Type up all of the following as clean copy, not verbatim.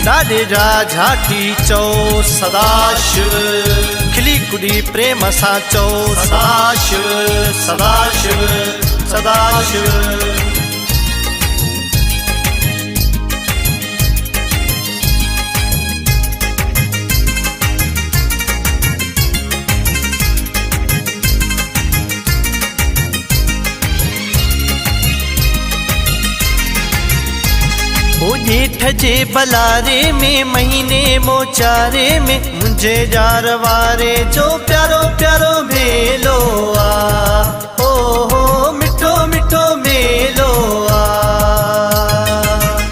Dadae झाटी चो सदाशिव खिली कुड़ी प्रेम सा चो सदाशिव सदाशिव सदाशिव। जेठ जे बलारे में महीने मोचारे में मुझे जार वारे जो प्यारो प्यारो मेलो आ हो मिठो मिठो मेलो आ।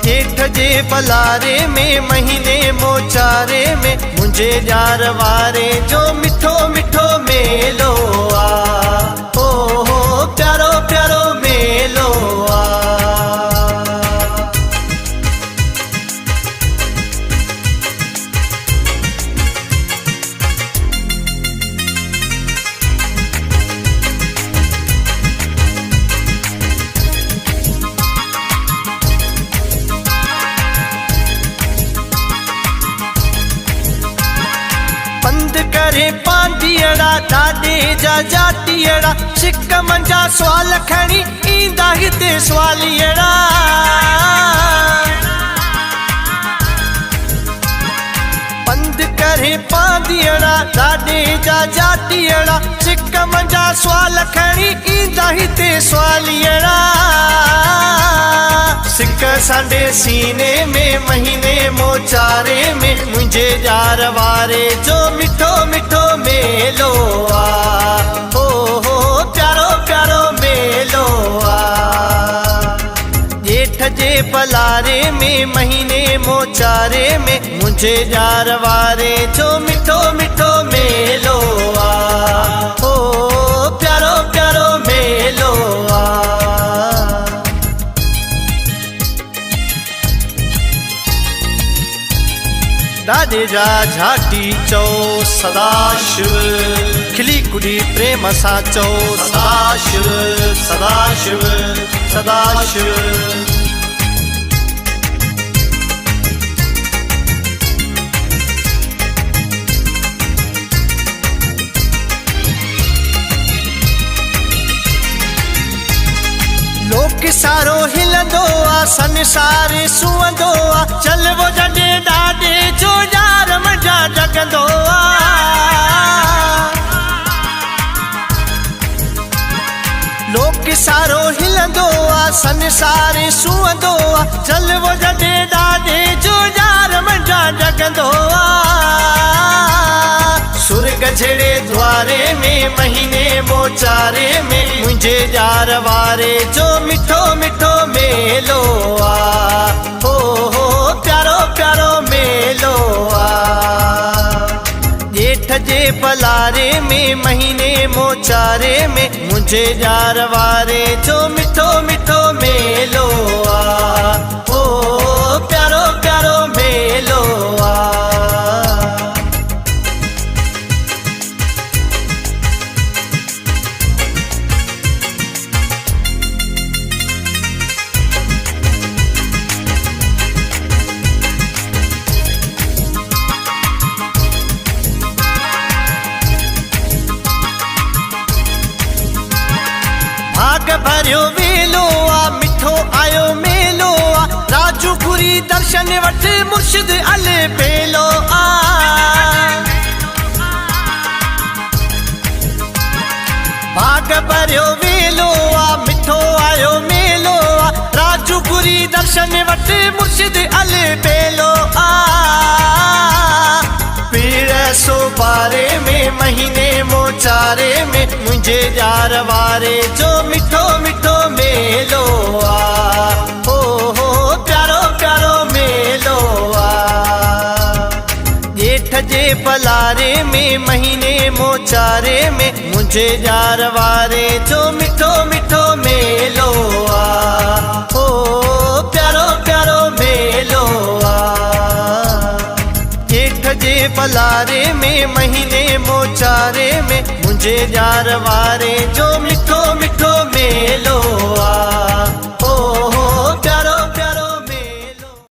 जेठ जे बलारे में महीने मोचारे में मुझे जार वारे जो मिठो मिठो मेलो आ हो प्यारो प्यारो मेलो आ। करे पांडियड़ा डाडे जाटियड़ा सिक मंजा सवाल खणी ईंदा हिते सवालियड़ा। पंध करे पांडियड़ा डाडे जाटियड़ा सिक मंजा सवाल खणी ईंदा हिते सवालियड़ा। सिक सांडे सीने में महीने मोचारे में मुझे जार वारे जो मिठो मिठो मेलो आ हो प्यारो प्यारो मेलो आ। जेठ जे बलारे में महीने मोचारे में मुझे जार वारे जो मिठो मिठो मेलो आ हो प्यारो प्यारो मेलो आ। डाडे झाटी चो सदाशिव खिली कुड़ी प्रेम सा चो सदाशिव सदाशिव सदाशिव। लोक सारो हिलंदो आ संसार सुवंदो आ चल वो जडे डाडे जो यार मजा जगंदो आ। लोक सारो हिलंदो आ संसार सुवंदो आ चल वो जडे डाडे जो यार मजा जगंदो आ। सुर्ग झेड़े द्वारे में महीने मोचारे में मुझे जार वारे जो मिठो मिठो मेलो आ हो प्यारो प्यारो मेलो आ। जेठ जे बलारे में महीने मोचारे में मुझे जार वारे जो मिठो मिठो मेलो आ हो प्यारो प्यारो मेलो आ। भाग भरियो वेलो आ मिठो आयो मेलो आ राजू पुरी दर्शन वठ मुर्शिद अल बेलो आ। भाग भरियो वेलो आ मिठो आयो मेलो आ राजू पुरी दर्शन वठ मुर्शिद अल बेलो आ। पीर सो बारे में महीने मोचारे में मुझे जार वारे जो मिठो मिठो मेलो आ हो प्यारो प्यारो मेलो आ। जेठ जे बलारे में महीने मोचारे में मुझे जार वारे जो मिठो मिठो मेलो आ हो प्यारो प्यारो मेलो आ। जेठ जे बलारे में महीने मोचारे में मुझे जार वारे जो मिठो मिठो मेलो आ।